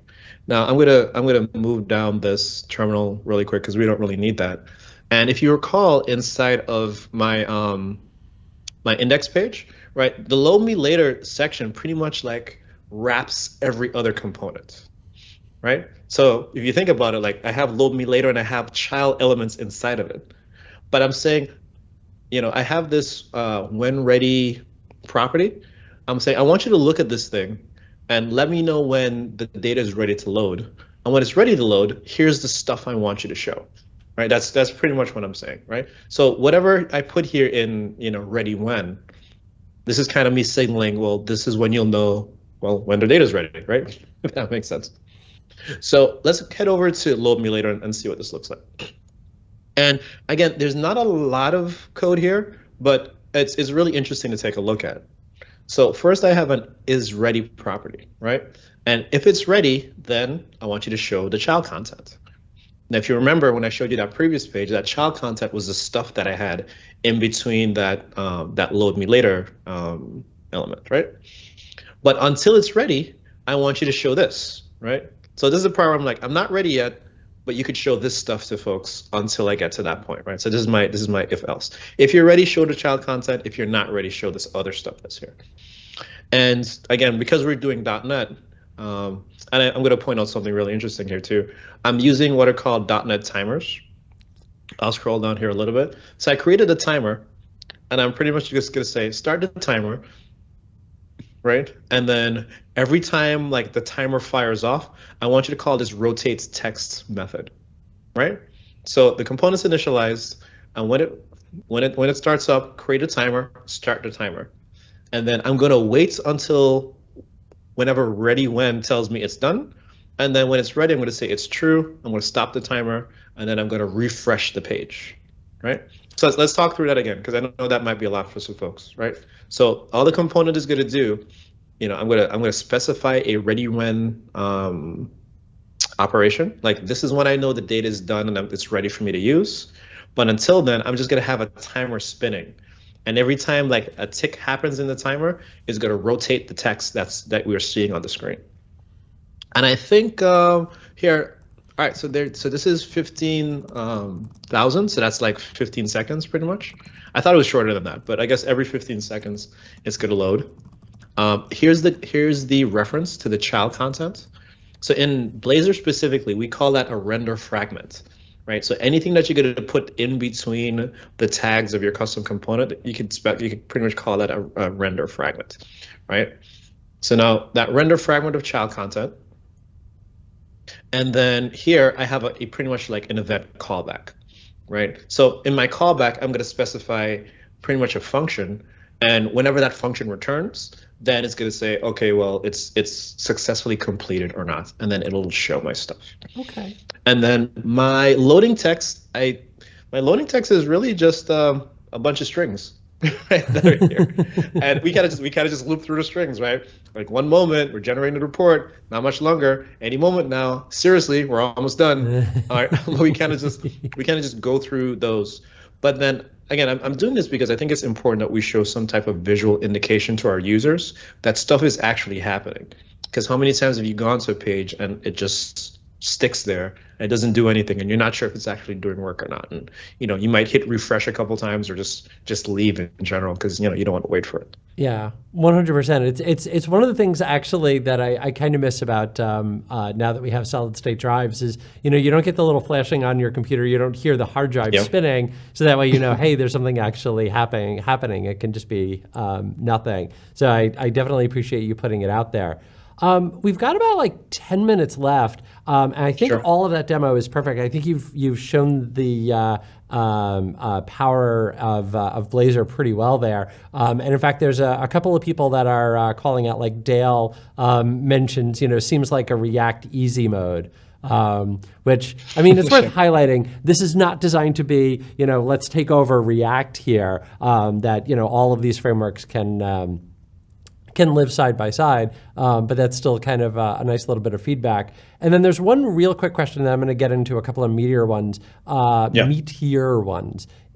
Now I'm gonna move down this terminal really quick because we don't really need that. And if you recall, inside of my my index page, right, the load me later section pretty much like wraps every other component, right? So if you think about it, like I have load me later and I have child elements inside of it, but I'm saying, I have this when ready property. I'm saying I want you to look at this thing and let me know when the data is ready to load. And when it's ready to load, here's the stuff I want you to show, right? That's pretty much what I'm saying, right? So whatever I put here in, ready when, this is kind of me signaling, well, this is when you'll know, well, when the data is ready, right? If that makes sense. So let's head over to load me later and see what this looks like. And again, there's not a lot of code here, but it's really interesting to take a look at. So first I have an is ready property, right? And if it's ready, then I want you to show the child content. Now, if you remember when I showed you that previous page, that child content was the stuff that I had in between that that load me later element, right? But until it's ready, I want you to show this, right? So this is the part where I'm like, I'm not ready yet, but you could show this stuff to folks until I get to that point, right? So this is my if else. If you're ready, show the child content. If you're not ready, show this other stuff that's here. And again, because we're doing .NET, and I'm going to point out something really interesting here too. I'm using what are called .NET timers. I'll scroll down here a little bit. So I created a timer, and I'm pretty much just going to say start the timer, right? And then every time like the timer fires off, I want you to call this rotates text method, right? So the component's initialized, and when it starts up, create a timer, start the timer. And then I'm going to wait until whenever ready when tells me it's done. And then when it's ready, I'm going to say it's true. I'm going to stop the timer, and then I'm going to refresh the page, right? So let's talk through that again, because I know that might be a lot for some folks, right? So all the component is going to do, I'm going to specify a ready when operation. Like this is when I know the data is done and it's ready for me to use. But until then, I'm just going to have a timer spinning. And every time like a tick happens in the timer, it's going to rotate the text that we're seeing on the screen. And I think here, all right, so this is 15,000, so that's like 15 seconds pretty much. I thought it was shorter than that, but I guess every 15 seconds it's going to load. Here's the reference to the child content. So in Blazor specifically, we call that a render fragment. Right, so anything that you're going to put in between the tags of your custom component, you could pretty much call that a render fragment, right? So now that render fragment of child content, and then here I have a pretty much like an event callback, right? So in my callback, I'm going to specify pretty much a function, and whenever that function returns, then it's going to say, okay, well, it's successfully completed or not, and then it'll show my stuff. Okay. And then my loading text, my loading text is really just a bunch of strings, right? That are here. And we kind of just loop through the strings, right? Like one moment, we're generating a report, not much longer. Any moment now, seriously, we're almost done. All right, we kind of just go through those. But then again, I'm doing this because I think it's important that we show some type of visual indication to our users that stuff is actually happening. Because how many times have you gone to a page and it just sticks there and it doesn't do anything, and you're not sure if it's actually doing work or not? And you might hit refresh a couple times or just leave in general because you don't want to wait for it. Yeah, 100%. It's one of the things actually that I kind of miss about now that we have solid state drives is you don't get the little flashing on your computer. You don't hear the hard drive spinning, so that way hey, there's something actually happening. It can just be nothing. So I definitely appreciate you putting it out there. We've got about like 10 minutes left, and I think all of that demo is perfect. I think you've shown the power of Blazor pretty well there. And in fact, there's a couple of people that are calling out, like Dale mentions, seems like a React easy mode. Which, I mean, it's worth highlighting. This is not designed to be, let's take over React here, that, all of these frameworks can live side by side, but that's still kind of a nice little bit of feedback. And then there's one real quick question that I'm going to get into a couple of meatier ones.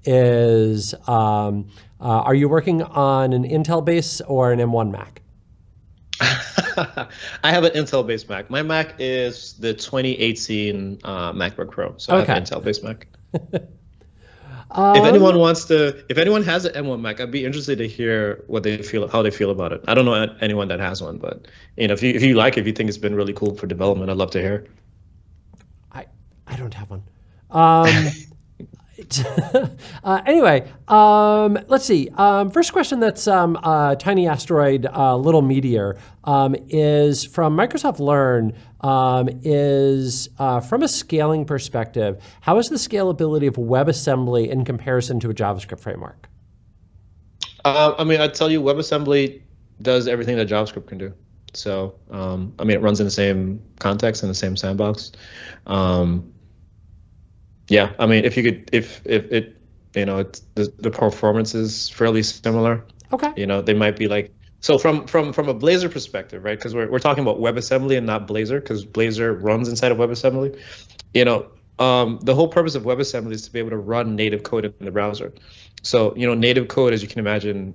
Is, are you working on an Intel base or an M1 Mac? I have an Intel-based Mac. My Mac is the 2018 MacBook Pro, so I have an Intel-based Mac. If anyone has an M1 Mac, I'd be interested to hear how they feel about it. I don't know anyone that has one, but if you think it's been really cool for development, I'd love to hear. I don't have one. Anyway, let's see. First question that's Tiny Asteroid, little meteor, is from Microsoft Learn. Is from a scaling perspective, how is the scalability of WebAssembly in comparison to a JavaScript framework? I'd tell you WebAssembly does everything that JavaScript can do. So, it runs in the same context in the same sandbox. Yeah, if it, the performance is fairly similar. Okay. They might be like So from a Blazor perspective, right? Because we're talking about WebAssembly and not Blazor, because Blazor runs inside of WebAssembly. You know, the whole purpose of WebAssembly is to be able to run native code in the browser. So, native code, as you can imagine,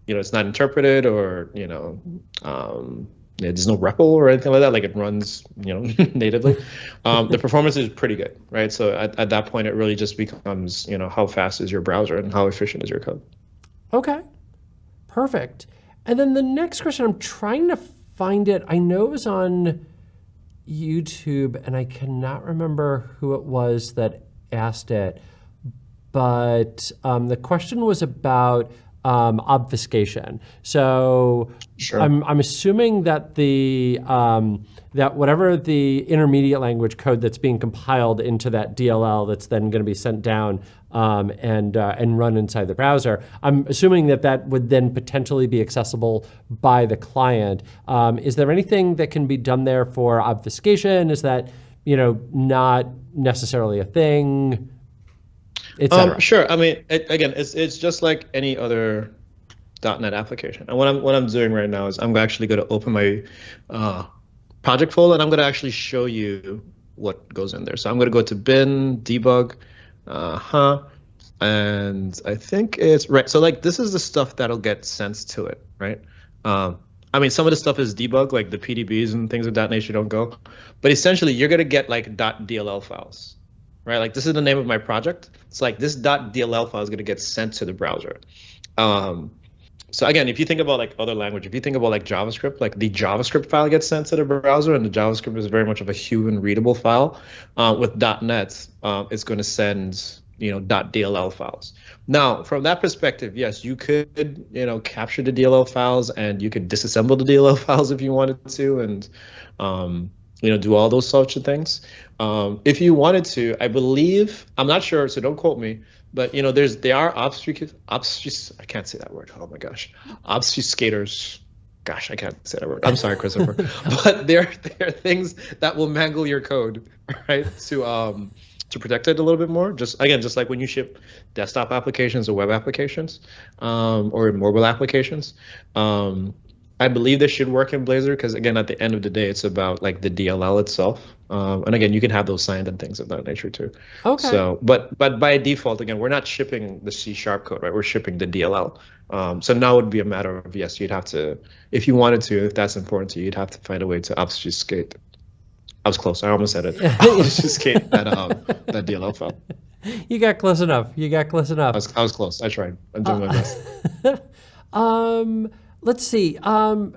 it's not interpreted, or there's no REPL or anything like that. Like, it runs natively. The performance is pretty good, right? So at that point, it really just becomes how fast is your browser and how efficient is your code. Okay, perfect. And then the next question, I'm trying to find it. I know it was on YouTube, and I cannot remember who it was that asked it. But the question was about obfuscation. So Sure. I'm assuming that that whatever the intermediate language code that's being compiled into that DLL that's then going to be sent down and run inside the browser, I'm assuming that would then potentially be accessible by the client. Is there anything that can be done there for obfuscation? Is that not necessarily a thing? Sure. I mean, again, it's just like any other .NET application. And what I'm doing right now is I'm actually going to open my project folder, and I'm going to actually show you what goes in there. So I'm going to go to bin, debug, and I think it's right. So like, this is the stuff that'll get sent to it, right? I mean, some of the stuff is debug, like the PDBs and things of that nature don't go. But essentially, you're going to get like .dll files, right? Like, this is the name of my project. It's like this .dll file is going to get sent to the browser. So again, if you think about like other language, if you think about like JavaScript, like the JavaScript file gets sent to the browser, and the JavaScript is very much of a human readable file. With .NET, it's going to send .dll files. Now, from that perspective, yes, you could capture the DLL files, and you could disassemble the DLL files if you wanted to, and do all those sorts of things. If you wanted to, I believe, I'm not sure, so don't quote me, but there are I can't say that word. Oh my gosh, obfuscators. Gosh, I can't say that word. I'm sorry, Christopher. But there are things that will mangle your code, right? To protect it a little bit more. Just like when you ship desktop applications or web applications, or mobile applications. I believe this should work in Blazor, because again, at the end of the day, it's about like the DLL itself. And again, you can have those signed and things of that nature too. Okay. So, but by default, again, we're not shipping the C# code, right? We're shipping the DLL. So now it would be a matter of, yes, you'd have to, if you wanted to, if that's important to you, you'd have to find a way to obfuscate. I was close. I almost said it. Obfuscate that DLL file. You got close enough. I was close. I tried. I'm doing my best. Let's see. John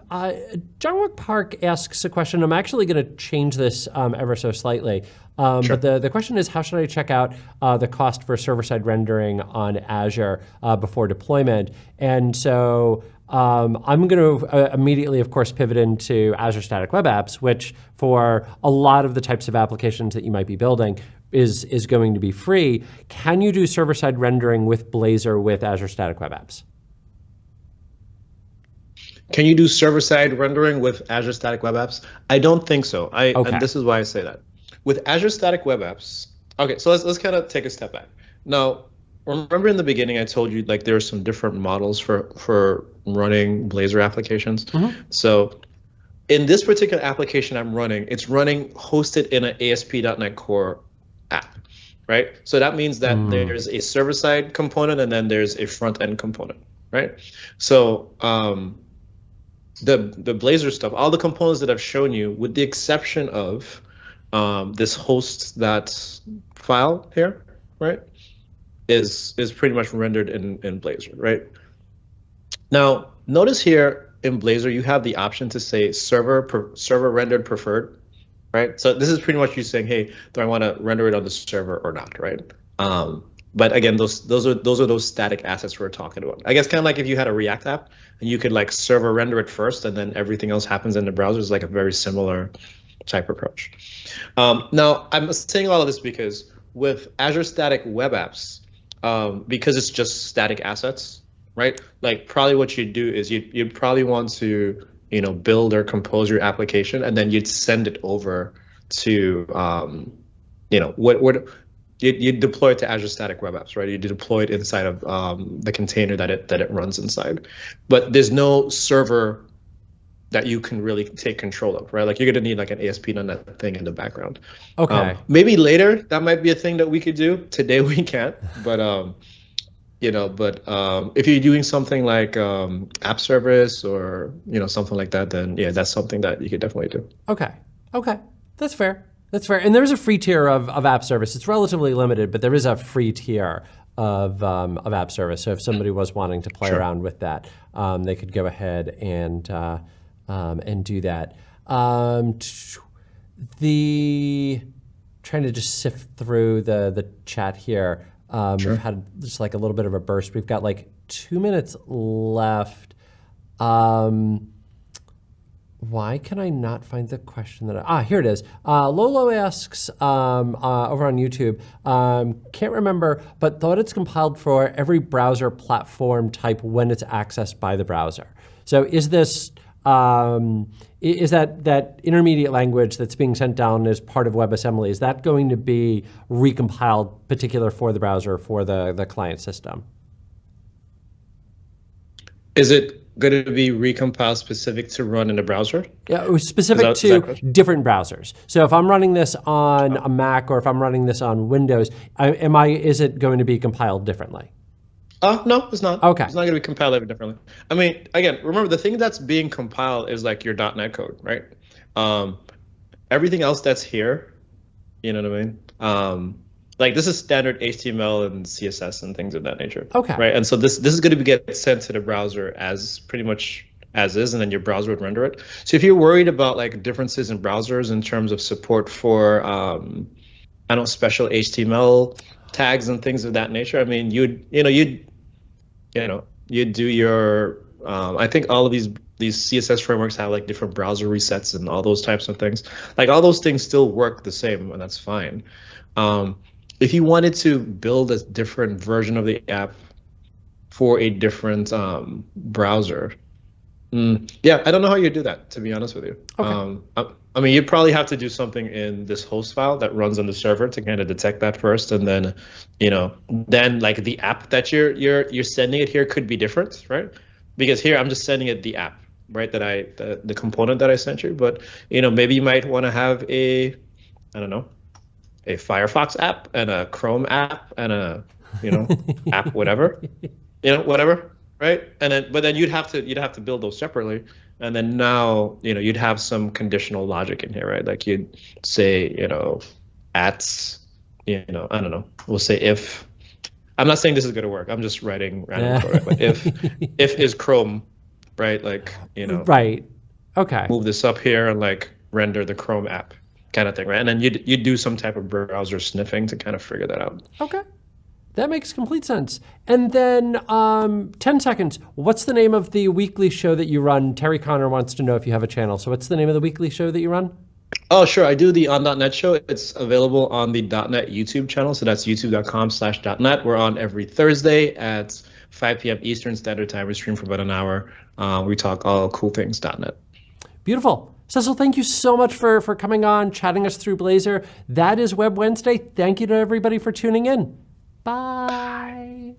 Wick Park asks a question. I'm actually going to change this ever so slightly. Sure. But the question is, how should I check out the cost for server-side rendering on Azure before deployment? And so I'm going to immediately, of course, pivot into Azure Static Web Apps, which for a lot of the types of applications that you might be building is going to be free. Can you do server-side rendering with Blazor with Azure Static Web Apps? Can you do server-side rendering with Azure Static Web Apps? I don't think so. Okay. And this is why I say that. With Azure Static Web Apps, okay, so let's kind of take a step back. Now, remember in the beginning I told you like there are some different models for running Blazor applications. Mm-hmm. So in this particular application I'm running, it's running hosted in an ASP.NET Core app, right? So that means that there's a server-side component, and then there's a front-end component, right? So the Blazor stuff, all the components that I've shown you, with the exception of this host that file here, right, is pretty much rendered in Blazor, right? Now, notice here in Blazor, you have the option to say server rendered preferred, right? So this is pretty much you saying, hey, do I want to render it on the server or not, right? But again, those are those static assets we're talking about. I guess kind of like if you had a React app and you could like server render it first and then everything else happens in the browser, is like a very similar type approach. Now, I'm saying all of this because with Azure Static Web Apps, because it's just static assets, right? Like probably what you'd do is you'd probably want to build or compose your application, and then you'd send it over to what you deploy it to Azure Static Web Apps, right? You deploy it inside of the container that it runs inside, but there's no server that you can really take control of, right? Like you're gonna need like an ASP.NET thing in the background. Okay. Maybe later that might be a thing that we could do. Today we can't, but if you're doing something like app service or something like that, then yeah, that's something that you could definitely do. Okay. That's fair. And there's a free tier of app service. It's relatively limited, but there is a free tier of app service. So if somebody was wanting to play around with that, they could go ahead and do that. Trying to just sift through the chat here. We've had just like a little bit of a burst. We've got like 2 minutes left. Why can I not find the question that here it is. Lolo asks over on YouTube, can't remember, but thought it's compiled for every browser platform type when it's accessed by the browser. So is this, is that intermediate language that's being sent down as part of WebAssembly, is that going to be recompiled particular for the browser, for the client system? Is it going to be recompiled specific to run in the browser? Yeah, it was specific to different browsers. So if I'm running this on a Mac or if I'm running this on Windows, is it going to be compiled differently? No, it's not. Okay. It's not going to be compiled ever differently. I mean, again, remember the thing that's being compiled is like your .NET code, right? Everything else that's here, you know what I mean? Like this is standard HTML and CSS and things of that nature. Okay. Right. And so this is going to get sent to the browser as pretty much as is, and then your browser would render it. So if you're worried about like differences in browsers in terms of support for special HTML tags and things of that nature, I mean, you'd do your I think all of these CSS frameworks have like different browser resets and all those types of things. Like all those things still work the same, and that's fine. If you wanted to build a different version of the app for a different browser, yeah, I don't know how you do that, to be honest with you. Okay. I mean, you'd probably have to do something in this host file that runs on the server to kind of detect that first, and then, then like the app that you're sending it here could be different, right? Because here I'm just sending it the app, right? The component that I sent you, but maybe you might want to have a Firefox app and a Chrome app and a app whatever, whatever, right? And then but then you'd have to build those separately, and then now you'd have some conditional logic in here, right? Like you'd say at I don't know, we'll say if. I'm not saying this is going to work. I'm just writing random code, right? But if is Chrome, right? Like right, okay. Move this up here and like render the Chrome app. Kind of thing, right? And then you'd do some type of browser sniffing to kind of figure that out. Okay, that makes complete sense. And then 10 seconds, what's the name of the weekly show that you run? Terry Connor wants to know if you have a channel. So what's the name of the weekly show that you run? Oh, sure. I do the On.NET show. It's available on the .NET YouTube channel. So that's youtube.com/.NET. We're on every Thursday at 5 p.m. Eastern Standard Time. We stream for about an hour. We talk all cool things .NET. Beautiful. Cecil, thank you so much for coming on, chatting us through Blazor. That is Web Wednesday. Thank you to everybody for tuning in. Bye.